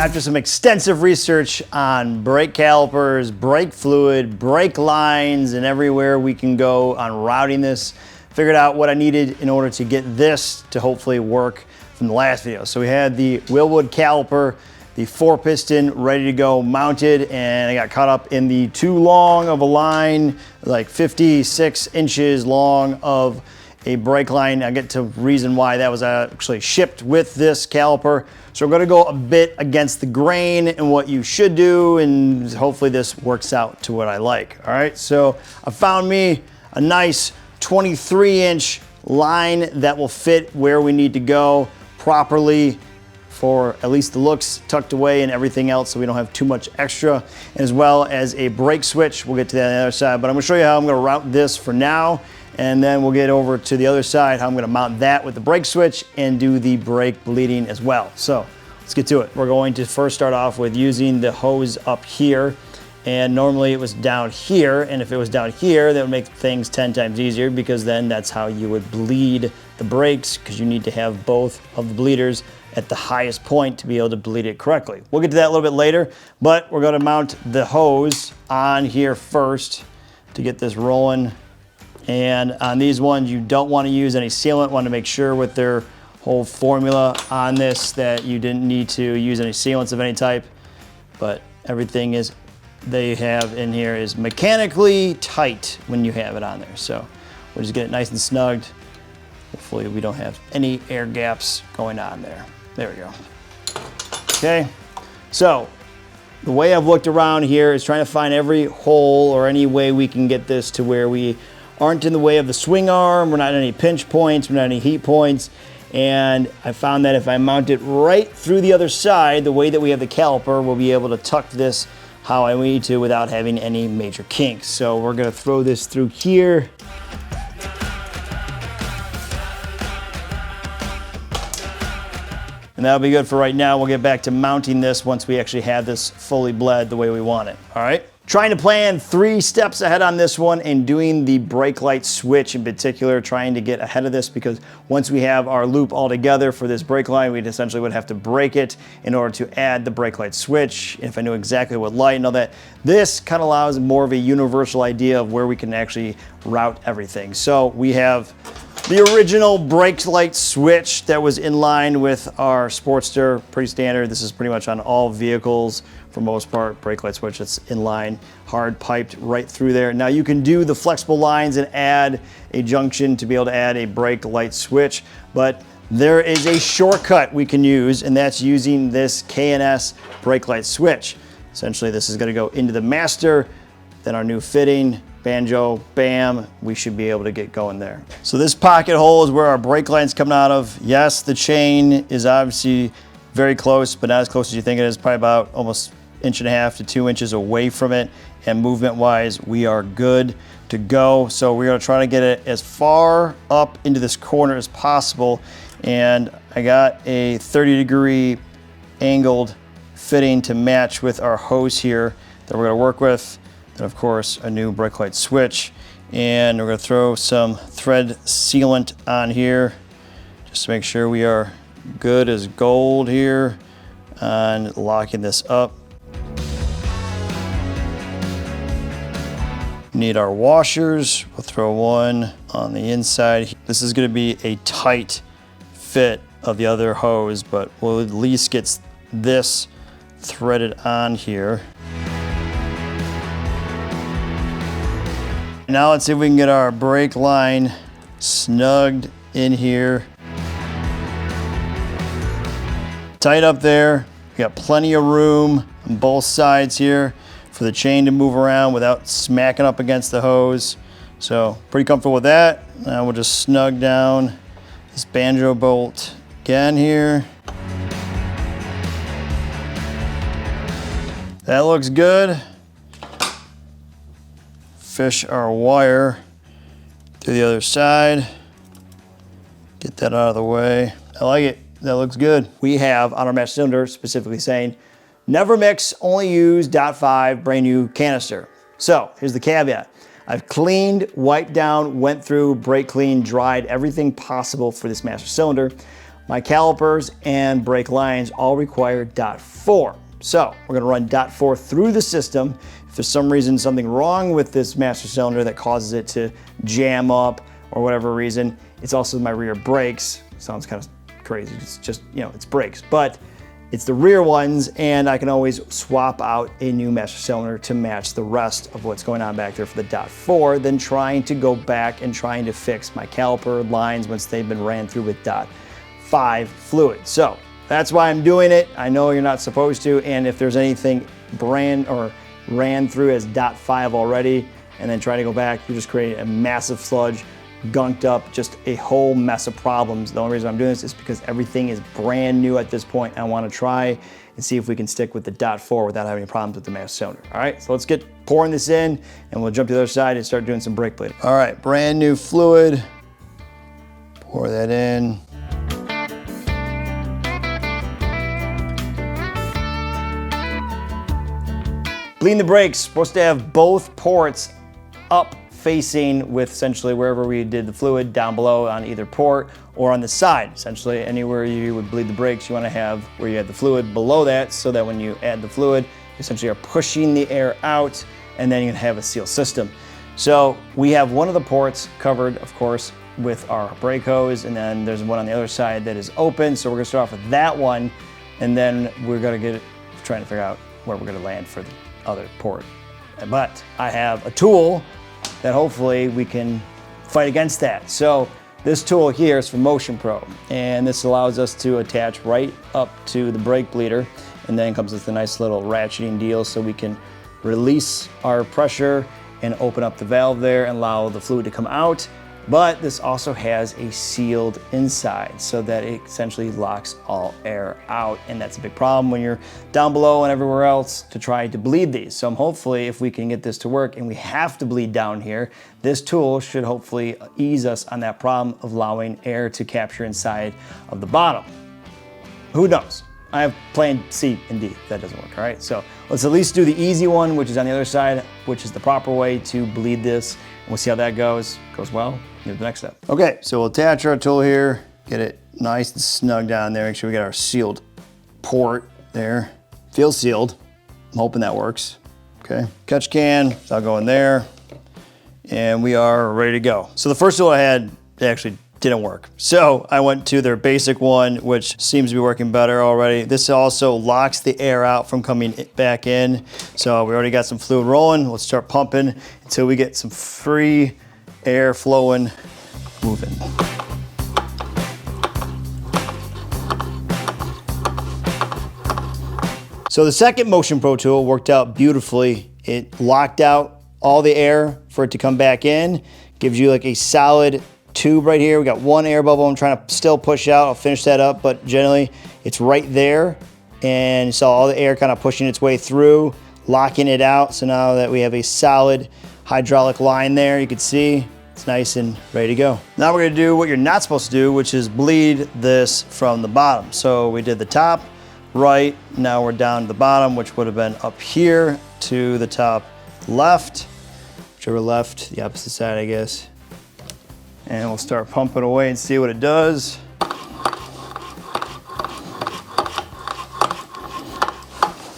After some extensive research on brake calipers, brake fluid, brake lines, and everywhere we can go on routing this, figured out what I needed in order to get this to hopefully work from the last video. So we had the Wilwood caliper, the 4-piston ready to go mounted, and I got caught up in the too long of a line, like 56 inches long of a brake line. I'll get to reason why that was actually shipped with this caliper. So we're gonna go a bit against the grain and what you should do, and hopefully this works out to what I like. All right, so I found me a nice 23-inch line that will fit where we need to go properly for at least the looks, tucked away and everything else, so we don't have too much extra, as well as a brake switch. We'll get to that on the other side, but I'm gonna show you how I'm gonna route this for now, and then we'll get over to the other side, how I'm gonna mount that with the brake switch and do the brake bleeding as well. So let's get to it. We're going to first start off with using the hose up here, and normally it was down here, and if it was down here, that would make things 10 times easier, because then that's how you would bleed the brakes, because you need to have both of the bleeders at the highest point to be able to bleed it correctly. We'll get to that a little bit later, but we're gonna mount the hose on here first to get this rolling. And on these ones, you don't want to use any sealant. Want to make sure with their whole formula on this that you didn't need to use any sealants of any type, but everything is they have in here is mechanically tight when you have it on there. So we'll just get it nice and snugged. Hopefully we don't have any air gaps going on there. There we go. Okay, so the way I've looked around here is trying to find every hole or any way we can get this to where we aren't in the way of the swing arm, we're not at any pinch points, we're not at any heat points, and I found that if I mount it right through the other side, the way that we have the caliper, we'll be able to tuck this how I need to without having any major kinks. So we're gonna throw this through here. And that'll be good for right now. We'll get back to mounting this once we actually have this fully bled the way we want it, all right? Trying to plan 3 steps ahead on this one and doing the brake light switch in particular, trying to get ahead of this, because once we have our loop all together for this brake line, we essentially would have to break it in order to add the brake light switch. If I knew exactly what light and all that, this kind of allows more of a universal idea of where we can actually route everything. So we have the original brake light switch that was in line with our Sportster, pretty standard. This is pretty much on all vehicles for most part, brake light switch that's in line, hard piped right through there. Now you can do the flexible lines and add a junction to be able to add a brake light switch, but there is a shortcut we can use, and that's using this K&S brake light switch. Essentially, this is gonna go into the master, then our new fitting, banjo, bam, we should be able to get going there. So this pocket hole is where our brake line's coming out of. Yes, the chain is obviously very close, but not as close as you think it is, probably about almost 1.5 to 2 inches away from it. And movement wise, we are good to go. So we're gonna try to get it as far up into this corner as possible. And I got a 30-degree angled fitting to match with our hose here that we're gonna work with. And of course, a new brake light switch. And we're gonna throw some thread sealant on here just to make sure we are good as gold here on locking this up. Need our washers. We'll throw one on the inside. This is gonna be a tight fit of the other hose, but we'll at least get this threaded on here. Now let's see if we can get our brake line snugged in here. Tight up there. We got plenty of room on both sides here for the chain to move around without smacking up against the hose. So pretty comfortable with that. Now we'll just snug down this banjo bolt again here. That looks good. Fish our wire to the other side. Get that out of the way. I like it. That looks good. We have on our master cylinder specifically saying, never mix, only use .5 brand new canister. So here's the caveat. I've cleaned, wiped down, went through, brake cleaned, dried, everything possible for this master cylinder. My calipers and brake lines all require .4. So we're gonna run .4 through the system. If there's some reason something wrong with this master cylinder that causes it to jam up or whatever reason, it's also my rear brakes. Sounds kind of crazy, it's just, you know, it's brakes, but it's the rear ones, and I can always swap out a new master cylinder to match the rest of what's going on back there for the .4 than trying to go back and trying to fix my caliper lines once they've been ran through with .5 fluid. So that's why I'm doing it. I know you're not supposed to, and if there's anything ran through as .5 already and then try to go back, you're just creating a massive sludge, gunked up, just a whole mess of problems. The only reason I'm doing this is because everything is brand new at this point. I want to try and see if we can stick with the .4 without having any problems with the master cylinder. All right, so let's get pouring this in and we'll jump to the other side and start doing some brake bleeding. All right, brand new fluid. Pour that in. Bleeding the brakes, supposed to have both ports up facing with essentially wherever we did the fluid, down below on either port or on the side. Essentially anywhere you would bleed the brakes, you want to have where you had the fluid below that, so that when you add the fluid, you essentially are pushing the air out, and then you can have a seal system. So we have one of the ports covered, of course, with our brake hose, and then there's one on the other side that is open. So we're gonna start off with that one, and then we're gonna trying to figure out where we're gonna land for the other port. But I have a tool that hopefully we can fight against that. So this tool here is from Motion Pro, and this allows us to attach right up to the brake bleeder, and then comes with a nice little ratcheting deal so we can release our pressure and open up the valve there and allow the fluid to come out. But this also has a sealed inside so that it essentially locks all air out, and that's a big problem when you're down below and everywhere else to try to bleed these. So hopefully if we can get this to work and we have to bleed down here, this tool should hopefully ease us on that problem of allowing air to capture inside of the bottom. Who knows? I have plan C and D. That doesn't work, all right? So let's at least do the easy one, which is on the other side, which is the proper way to bleed this. And we'll see how that goes. Goes well, do the next step. Okay, so we'll attach our tool here, get it nice and snug down there. Make sure we got our sealed port there. Feels sealed. I'm hoping that works. Okay, catch can, so I'll go in there. And we are ready to go. So the first tool I had actually didn't work. So I went to their basic one, which seems to be working better already. This also locks the air out from coming back in. So we already got some fluid rolling. Let's start pumping until we get some free air flowing, moving. So the second Motion Pro tool worked out beautifully. It locked out all the air for it to come back in. Gives you like a solid tube right here. We got one air bubble I'm trying to still push out. I'll finish that up, but generally it's right there. And you saw all the air kind of pushing its way through, locking it out. So now that we have a solid hydraulic line there, you can see it's nice and ready to go. Now we're gonna do what you're not supposed to do, which is bleed this from the bottom. So we did the top, right, now we're down to the bottom, which would have been up here to the top left, whichever left, the opposite side, I guess. And we'll start pumping away and see what it does.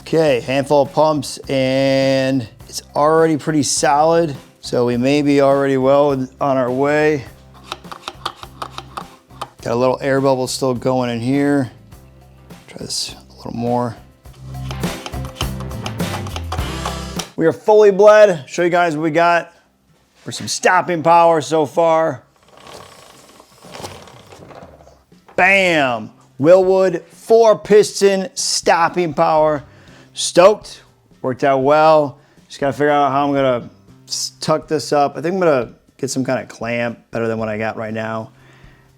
Okay, handful of pumps, and it's already pretty solid. So we may be already well on our way. Got a little air bubble still going in here. Try this a little more. We are fully bled. Show you guys what we got for some stopping power so far. Bam! Wilwood 4-piston stopping power. Stoked. Worked out well. Just gotta figure out how I'm gonna tuck this up. I think I'm gonna get some kind of clamp, better than what I got right now,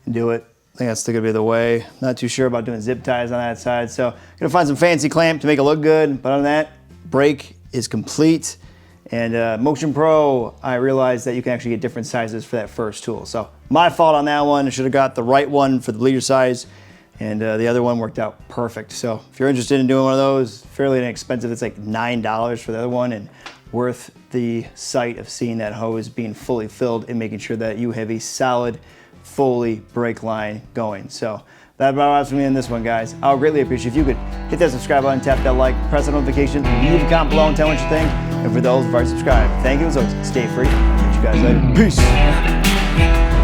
and do it. I think that's still gonna be the way. Not too sure about doing zip ties on that side, so I'm gonna find some fancy clamp to make it look good. But other than that, brake is complete. And Motion Pro, I realized that you can actually get different sizes for that first tool. So my fault on that one. I should have got the right one for the bleeder size, and the other one worked out perfect. So if you're interested in doing one of those, fairly inexpensive. It's like $9 for the other one, and worth the sight of seeing that hose being fully filled and making sure that you have a solid, fully brake line going. So That about for me in this one, guys. I'll greatly appreciate if you could hit that subscribe button, tap that like, press that notification, leave a comment below and tell me what you think. And for those who are subscribed, thank you as always. Stay free. I'll catch you guys later. Peace.